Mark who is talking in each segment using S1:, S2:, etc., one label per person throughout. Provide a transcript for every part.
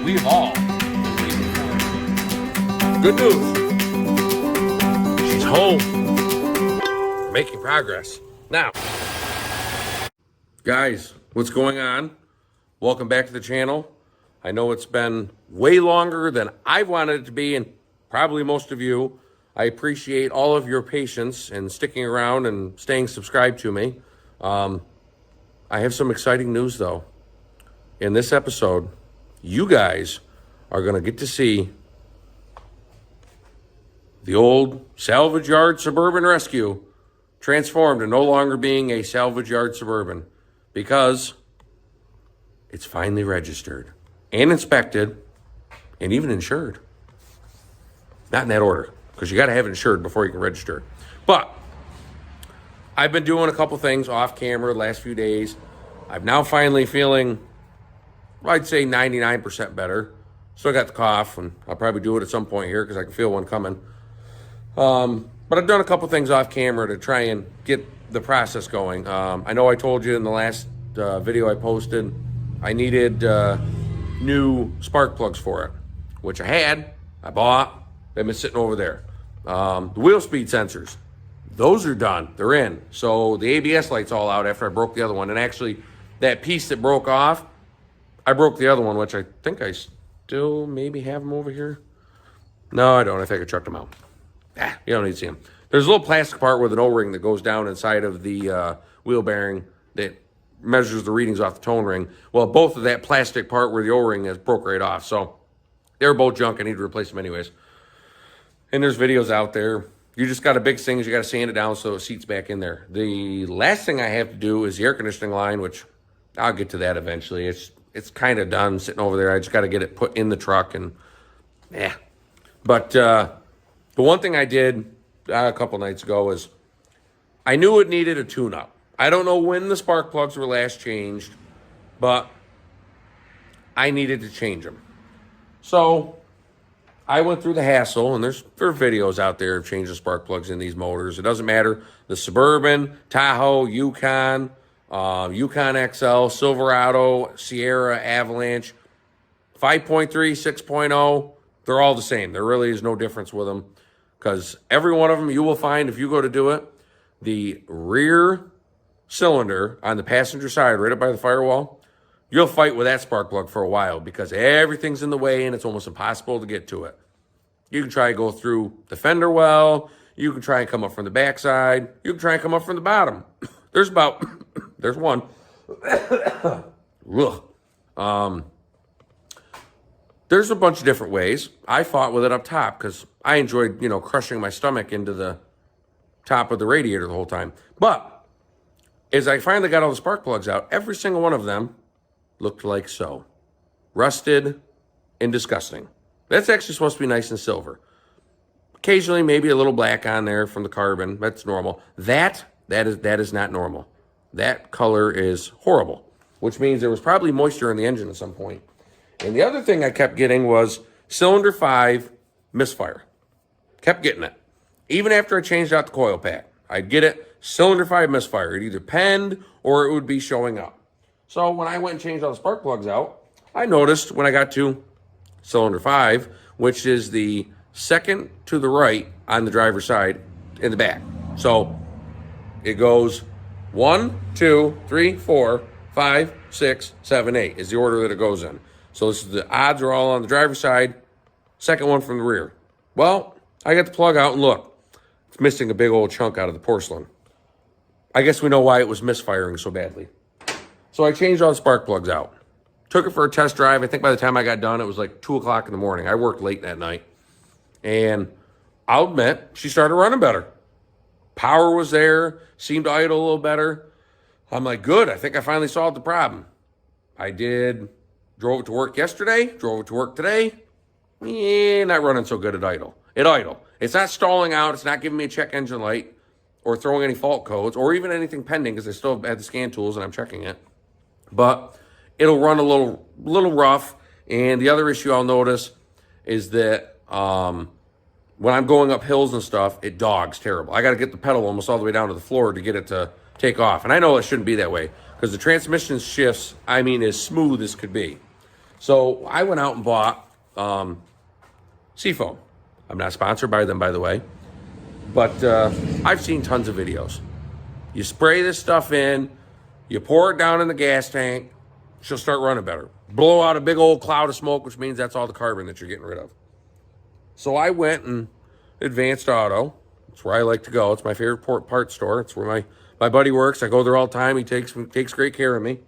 S1: we've all been waiting for. Good news. She's home. Making progress. Now, guys, what's going on? Welcome back to the channel. I know it's been way longer than I wanted it to be, and probably most of you. I appreciate all of your patience and sticking around and staying subscribed to me. I have some exciting news, though. In this episode, you guys are going to get to see the old Salvage Yard Suburban Rescue transformed to no longer being a Salvage Yard Suburban, because it's finally registered and inspected and even insured. Not in that order, because you got to have it insured before you can register. But I've been doing a couple things off camera the last few days. I'm now finally feeling, I'd say 99% better. Still got the cough, and I'll probably do it at some point here because I can feel one coming. But I've done a couple things off camera to try and get the process going. I know I told you in the last video I posted, I needed new spark plugs for it, which I bought. They've been sitting over there. The wheel speed sensors, those are done. They're in. So the ABS light's all out after I broke the other one. And actually, that piece that broke off, I broke the other one, which I think I still maybe have them over here. No, I don't. I think I chucked them out. You don't need to see them. There's a little plastic part with an O-ring that goes down inside of the wheel bearing that measures the readings off the tone ring. Well, both of that plastic part where the O-ring is broke right off. So they're both junk. I need to replace them anyways. And there's videos out there. You just got to big things. You got to sand it down so it seats back in there. The last thing I have to do is the air conditioning line, which I'll get to that eventually. It's kind of done sitting over there. I just got to get it put in the truck and But the one thing I did a couple nights ago is I knew it needed a tune-up. I don't know when the spark plugs were last changed, but I needed to change them. So I went through the hassle, and there are videos out there of changing spark plugs in these motors. It doesn't matter. The Suburban, Tahoe, Yukon, Yukon XL, Silverado, Sierra, Avalanche, 5.3, 6.0, they're all the same. There really is no difference with them, because every one of them you will find, if you go to do it, the rear cylinder on the passenger side, right up by the firewall, you'll fight with that spark plug for a while because everything's in the way and it's almost impossible to get to it. You can try to go through the fender well. You can try and come up from the backside. You can try and come up from the bottom. There's one. There's a bunch of different ways. I fought with it up top because I enjoyed, crushing my stomach into the top of the radiator the whole time. But as I finally got all the spark plugs out, every single one of them looked like so. Rusted and disgusting. That's actually supposed to be nice and silver. Occasionally, maybe a little black on there from the carbon. That's normal. That is not normal. That color is horrible, which means there was probably moisture in the engine at some point. And the other thing I kept getting was cylinder 5 misfire. Kept getting it. Even after I changed out the coil pack, I'd get it, cylinder 5 misfire. It either penned or it would be showing up. So when I went and changed all the spark plugs out, I noticed when I got to cylinder 5, which is the second to the right on the driver's side in the back. So it goes 1, 2, 3, 4, 5, 6, 7, 8 is the order that it goes in. So this is the odds are all on the driver's side, second one from the rear. Well, I got the plug out and look, it's missing a big old chunk out of the porcelain. I guess we know why it was misfiring so badly. So I changed all the spark plugs out. Took it for a test drive. I think by the time I got done, it was like 2 o'clock in the morning. I worked late that night. And I'll admit, she started running better. Power was there, seemed to idle a little better. I'm like, good, I think I finally solved the problem. Drove it to work yesterday, drove it to work today. Not running so good at idle. It's not stalling out. It's not giving me a check engine light or throwing any fault codes or even anything pending because I still have the scan tools and I'm checking it. But it'll run a little rough. And the other issue I'll notice is that when I'm going up hills and stuff, it dogs terrible. I got to get the pedal almost all the way down to the floor to get it to take off. And I know it shouldn't be that way because the transmission shifts, as smooth as could be. So I went out and bought Seafoam. I'm not sponsored by them, by the way, but I've seen tons of videos. You spray this stuff in, you pour it down in the gas tank, she'll start running better. Blow out a big old cloud of smoke, which means that's all the carbon that you're getting rid of. So I went and Advanced Auto. It's where I like to go. It's my favorite part store. It's where my buddy works. I go there all the time. He takes great care of me.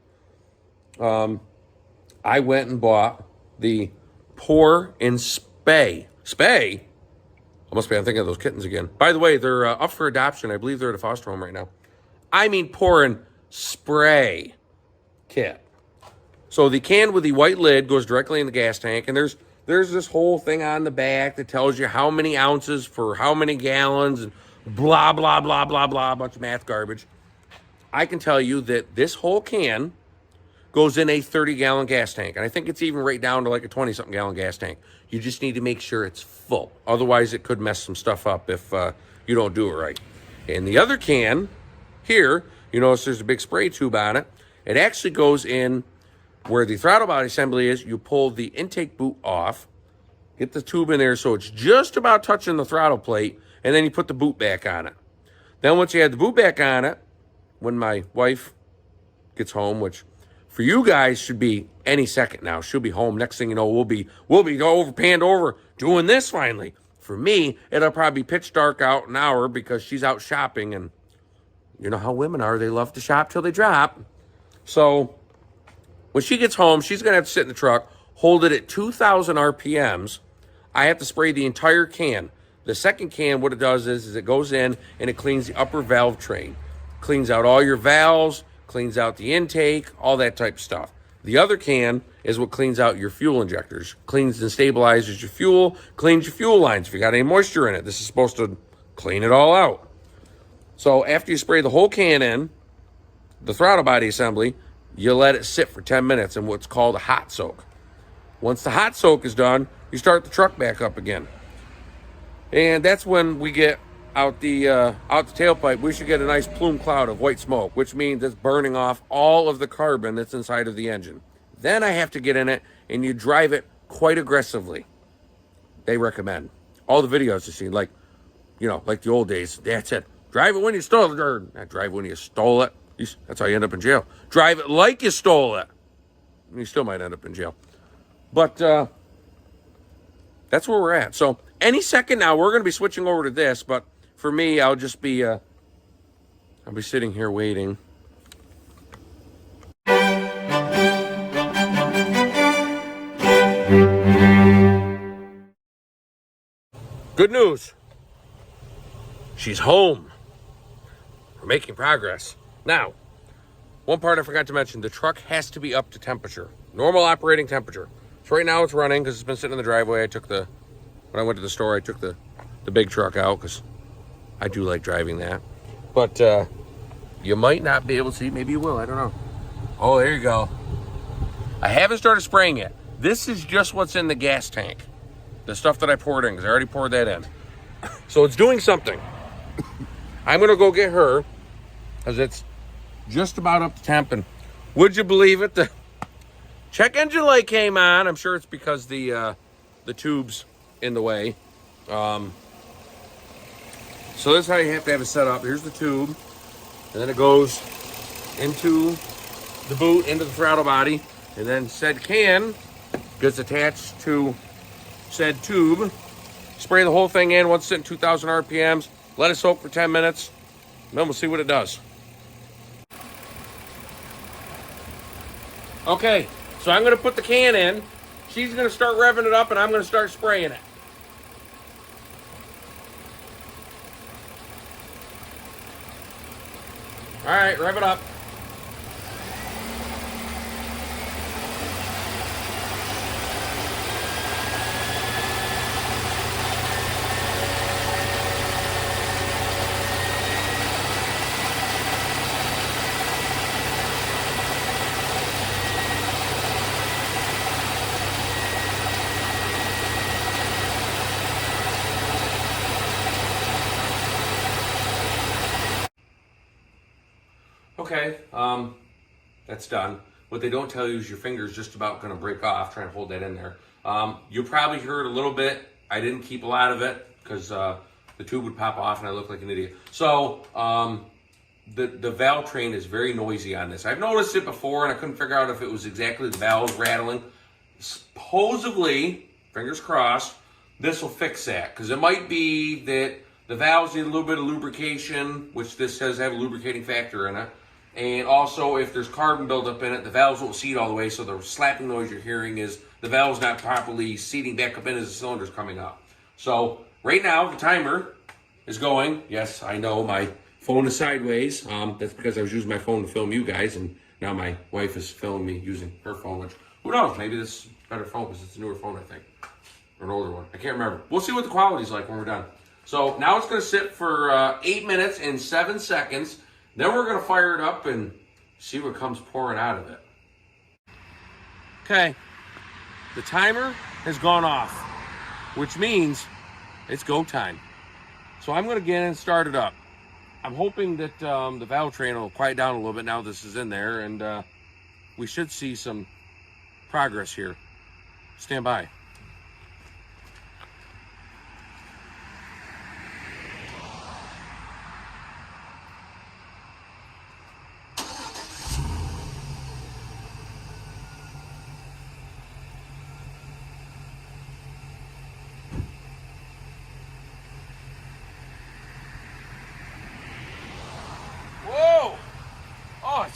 S1: I went and bought the Pour and Spay. Spay? I must be, I'm thinking of those kittens again. By the way, they're up for adoption. I believe they're at a foster home right now. I mean Pour and Spray kit. So the can with the white lid goes directly in the gas tank, and there's this whole thing on the back that tells you how many ounces for how many gallons, and blah, blah, blah, blah, blah, a bunch of math garbage. I can tell you that this whole can goes in a 30-gallon gas tank, and I think it's even right down to like a 20-something gallon gas tank. You just need to make sure it's full. Otherwise, it could mess some stuff up if you don't do it right. And the other can here, you notice there's a big spray tube on it. It actually goes in where the throttle body assembly is. You pull the intake boot off, get the tube in there so it's just about touching the throttle plate, and then you put the boot back on it. Then once you have the boot back on it, when my wife gets home, which for you guys should be any second now, she'll be home. Next thing you know, we'll be panned over doing this finally. For me, it'll probably be pitch dark out an hour because she's out shopping, and you know how women are. They love to shop till they drop. So when she gets home, she's going to have to sit in the truck, hold it at 2,000 RPMs. I have to spray the entire can. The second can, what it does is it goes in and it cleans the upper valve train. Cleans out all your valves, cleans out the intake, all that type of stuff. The other can is what cleans out your fuel injectors. Cleans and stabilizes your fuel, cleans your fuel lines. If you got any moisture in it, this is supposed to clean it all out. So after you spray the whole can in, the throttle body assembly, you let it sit for 10 minutes in what's called a hot soak. Once the hot soak is done, you start the truck back up again. And that's when we get out the tailpipe. We should get a nice plume cloud of white smoke, which means it's burning off all of the carbon that's inside of the engine. Then I have to get in it, and you drive it quite aggressively. They recommend. All the videos you've seen, like the old days, that's it. Drive it when you stole it, or not drive when you stole it. That's how you end up in jail. Drive it like you stole it. You still might end up in jail. But that's where we're at. So any second now, we're going to be switching over to this. But for me, I'll just be I'll be sitting here waiting. Good news. She's home. We're making progress. Now, one part I forgot to mention, the truck has to be up to temperature, normal operating temperature. So right now it's running because it's been sitting in the driveway. When I went to the store, I took the big truck out because I do like driving that. But you might not be able to see, maybe you will, I don't know. Oh, there you go. I haven't started spraying it. This is just what's in the gas tank. The stuff that I poured in, because I already poured that in. So it's doing something. I'm gonna go get her because it's just about up to temp, and would you believe it, the check engine light came on. I'm sure it's because the tube's in the way. So this is how you have to have it set up. Here's the tube, and then it goes into the boot, into the throttle body, and then said can gets attached to said tube. Spray the whole thing in once it's at 2,000 RPMs. Let it soak for 10 minutes, and then we'll see what it does. Okay, so I'm going to put the can in. She's going to start revving it up, and I'm going to start spraying it. All right, rev it up. Okay, that's done. What they don't tell you is your finger's just about going to break off trying to hold that in there. You probably heard a little bit. I didn't keep a lot of it because the tube would pop off and I look like an idiot. So the valve train is very noisy on this. I've noticed it before and I couldn't figure out if it was exactly the valves rattling. Supposedly, fingers crossed, this will fix that, because it might be that the valves need a little bit of lubrication, which this does have a lubricating factor in it. And also, if there's carbon buildup in it, the valves won't seat all the way, so the slapping noise you're hearing is the valve's not properly seating back up in as the cylinder's coming up. So right now, the timer is going. Yes, I know my phone is sideways. That's because I was using my phone to film you guys, and now my wife is filming me using her phone, which, who knows, maybe this is a better phone because it's a newer phone, I think. Or an older one. I can't remember. We'll see what the quality's like when we're done. So now it's going to sit for 8 minutes and 7 seconds. Then we're going to fire it up and see what comes pouring out of it. Okay. The timer has gone off, which means it's go time. So I'm going to get in and start it up. I'm hoping that the valve train will quiet down a little bit now this is in there, and we should see some progress here. Stand by. Whoa! Oh,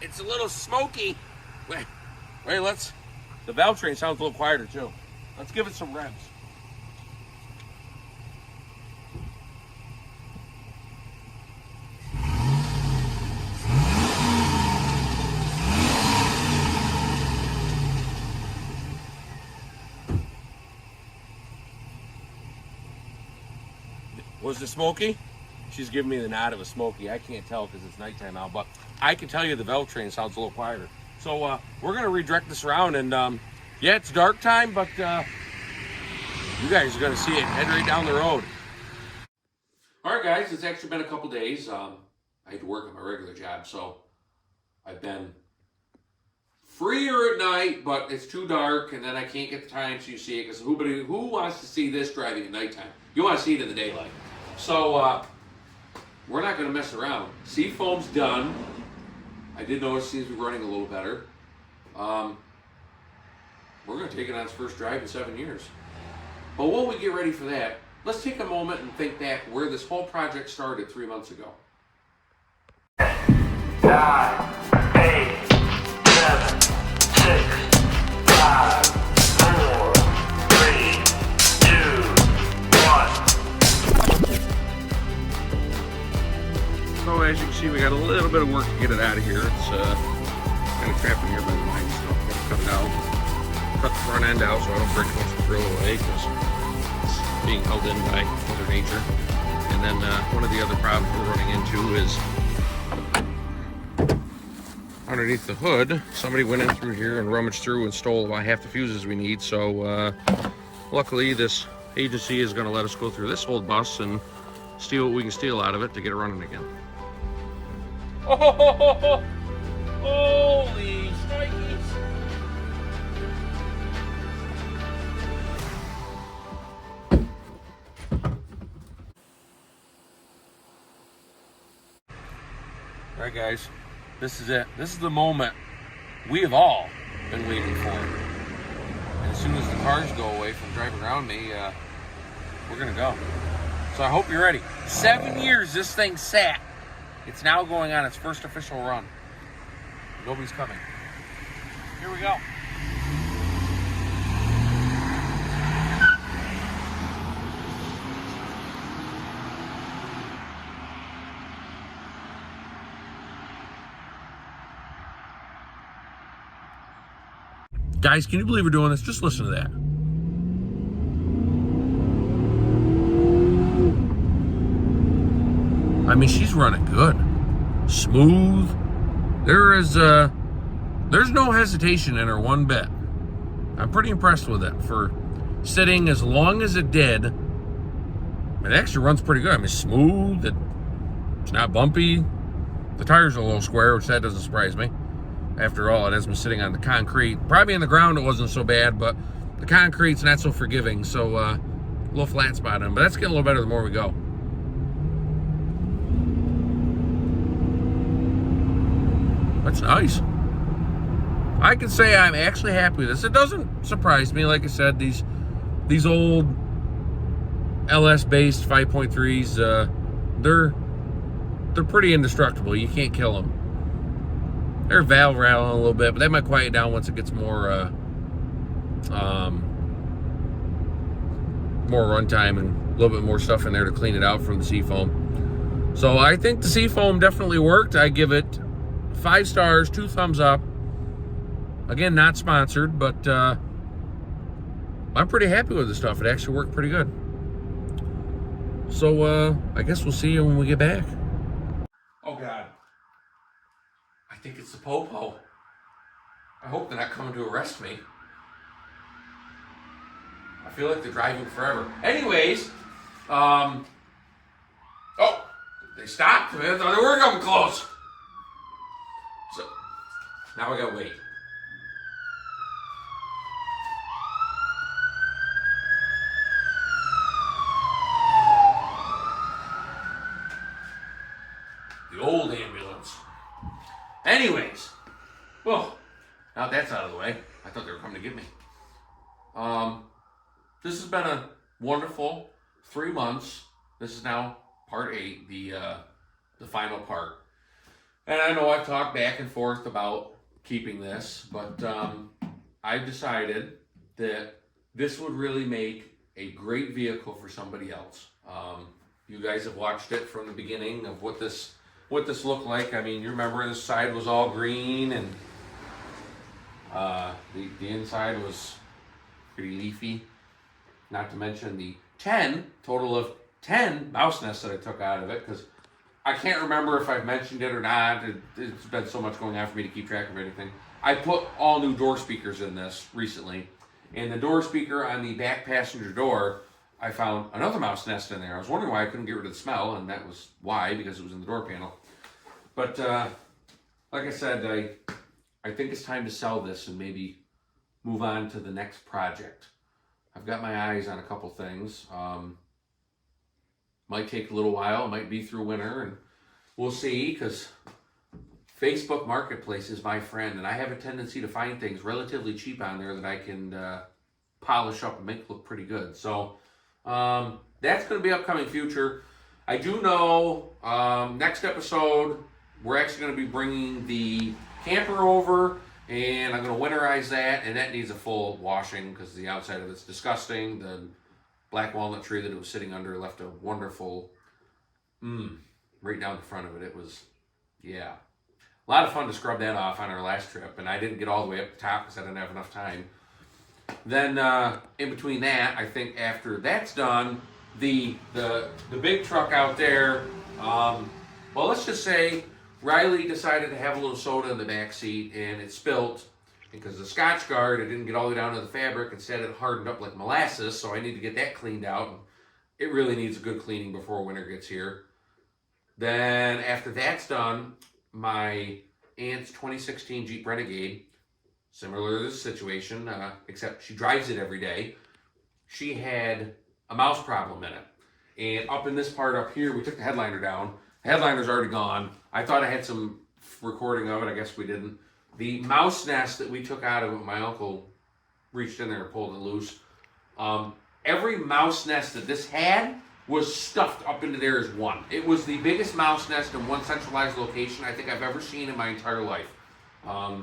S1: it's a little smoky. Wait, the valve train sounds a little quieter too. Let's give it some revs. Was it smoky? She's giving me the nod of a smoky. I can't tell because it's nighttime now, but I can tell you the valve train sounds a little quieter. So we're going to redirect this around, and yeah, it's dark time, but you guys are going to see it head right down the road. All right, guys, it's actually been a couple days. I had to work at my regular job, so I've been freer at night, but it's too dark, and then I can't get the time so you see it, because who wants to see this driving at nighttime? You want to see it in the daylight. So we're not going to mess around. Seafoam's done. I did notice it seems to be running a little better. We're going to take it on its first drive in 7 years. But while we get ready for that, let's take a moment and think back where this whole project started 3 months ago.
S2: 9, 8, 7, 6, 5, 4, 3, 2, 1.
S1: So as you can see, we got a little bit of work to get it out of here. It's kind of trapped in here by the line, so I'm going to cut it out. Cut the front end out so I don't break much of the grill away, because it's being held in by Mother Nature. And then one of the other problems we're running into is underneath the hood, somebody went in through here and rummaged through and stole about half the fuses we need. So luckily this agency is going to let us go through this old bus and steal what we can steal out of it to get it running again. Oh, holy shnikes! All right, guys, this is it. This is the moment we have all been waiting for. And as soon as the cars go away from driving around me, we're gonna go. So I hope you're ready. 7 years this thing sat. It's now going on its first official run. Nobody's coming. Here we go. Guys, can you believe we're doing this? Just listen to that. I mean, she's running good. Smooth. There's no hesitation in her one bit. I'm pretty impressed with it for sitting as long as it did. It actually runs pretty good. I mean, smooth. It's not bumpy. The tires are a little square, which that doesn't surprise me. After all, it has been sitting on the concrete. Probably in the ground it wasn't so bad, but the concrete's not so forgiving, so a little flat spot on it. But that's getting a little better the more we go. That's nice. I can say I'm actually happy with this. It doesn't surprise me. Like I said, these old LS-based 5.3s, they're pretty indestructible. You can't kill them. They're valve rattling a little bit, but that might quiet down once it gets more runtime and a little bit more stuff in there to clean it out from the Seafoam. So I think the Seafoam definitely worked. I give it 5 stars, 2 thumbs up. Again, not sponsored, but I'm pretty happy with the stuff. It actually worked pretty good. So I guess we'll see you when we get back. Oh God. I think it's the Popo. I hope they're not coming to arrest me. I feel like they're driving forever. Anyways, oh, they stopped. I thought they were coming close. So now we gotta wait. The old ambulance. Anyways, well, now that's out of the way. I thought they were coming to get me. This has been a wonderful 3 months. This is now part 8, the final part. And I know I've talked back and forth about keeping this, but I've decided that this would really make a great vehicle for somebody else. You guys have watched it from the beginning of what this looked like. I mean, you remember this side was all green, and the inside was pretty leafy. Not to mention the total of 10 mouse nests that I took out of it, because I can't remember if I've mentioned it or not. It's been so much going on for me to keep track of anything. I put all new door speakers in this recently, and the door speaker on the back passenger door, I found another mouse nest in there. I was wondering why I couldn't get rid of the smell, and that was why, because it was in the door panel. But like I said, I think it's time to sell this and maybe move on to the next project. I've got my eyes on a couple things. Might take a little while. It might be through winter, and we'll see, because Facebook Marketplace is my friend, and I have a tendency to find things relatively cheap on there that I can polish up and make look pretty good. So that's going to be upcoming future. I do know next episode we're actually going to be bringing the camper over, and I'm going to winterize that, and that needs a full washing because the outside of it's disgusting. The black walnut tree that it was sitting under left a wonderful right down the front of it. It was, yeah, a lot of fun to scrub that off on our last trip, and I didn't get all the way up the top because I didn't have enough time. Then in between that, I think after that's done, the big truck out there, well, let's just say Riley decided to have a little soda in the back seat, and it spilt. Because the Scotch Guard, it didn't get all the way down to the fabric. Instead, it hardened up like molasses, so I need to get that cleaned out. It really needs a good cleaning before winter gets here. Then, after that's done, my aunt's 2016 Jeep Renegade, similar to this situation, except she drives it every day, she had a mouse problem in it. And up in this part up here, we took the headliner down. The headliner's already gone. I thought I had some recording of it. I guess we didn't. The mouse nest that we took out of it, my uncle reached in there and pulled it loose. Every mouse nest that this had was stuffed up into there as one. It was the biggest mouse nest in one centralized location I think I've ever seen in my entire life. I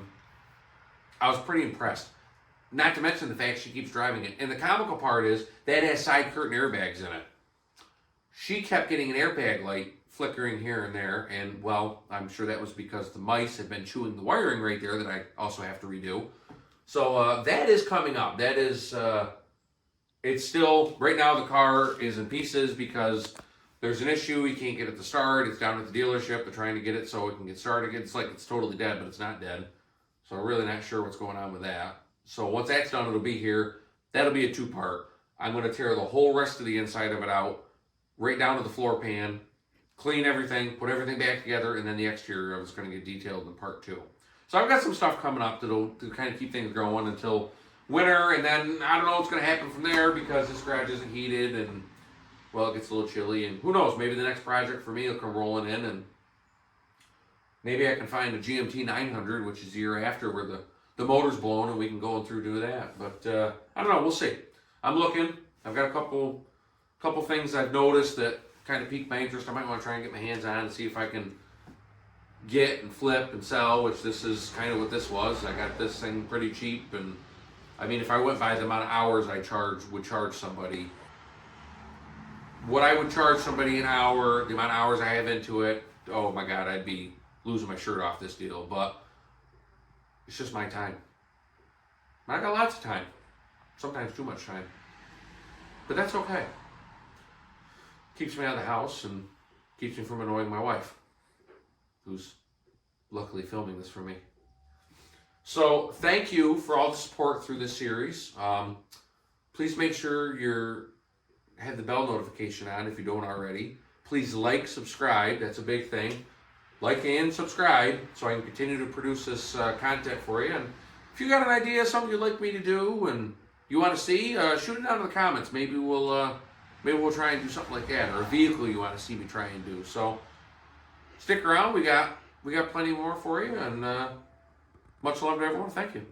S1: was pretty impressed. Not to mention the fact she keeps driving it. And the comical part is that it has side curtain airbags in it. She kept getting an airbag light flickering here and there, and well, I'm sure that was because the mice had been chewing the wiring right there that I also have to redo. So that is coming up. That is, it's still, right now the car is in pieces because there's an issue. We can't get it to start. It's down at the dealership. They're trying to get it so it can get started again. It's like it's totally dead, but it's not dead. So I'm really not sure what's going on with that. So once that's done, it'll be here. That'll be a 2-part. I'm going to tear the whole rest of the inside of it out, right down to the floor pan, clean everything, put everything back together, and then the exterior of it's going to get detailed in part 2. So I've got some stuff coming up to kind of keep things going until winter, and then I don't know what's going to happen from there because this garage isn't heated, and well, it gets a little chilly, and who knows, maybe the next project for me will come rolling in, and maybe I can find a GMT 900, which is the year after, where the motor's blown, and we can go through do that. But I don't know, we'll see. I'm looking. I've got a couple things I've noticed that kind of piqued my interest. I might want to try and get my hands on and see if I can get and flip and sell, which this is kind of what this was. I got this thing pretty cheap, and I mean, if I went by the amount of hours I would charge somebody, what I would charge somebody an hour, the amount of hours I have into it, oh my God, I'd be losing my shirt off this deal. But it's just my time. I got lots of time, sometimes too much time, but that's okay. Keeps me out of the house and keeps me from annoying my wife, who's luckily filming this for me. So thank you for all the support through this series. Please make sure you have the bell notification on if you don't already. Please like, subscribe. That's a big thing. Like and subscribe so I can continue to produce this content for you. And if you got an idea, something you'd like me to do and you want to see, shoot it down in the comments. Maybe we'll try and do something like that, or a vehicle you want to see me try and do. So stick around. We got plenty more for you, and much love to everyone. Thank you.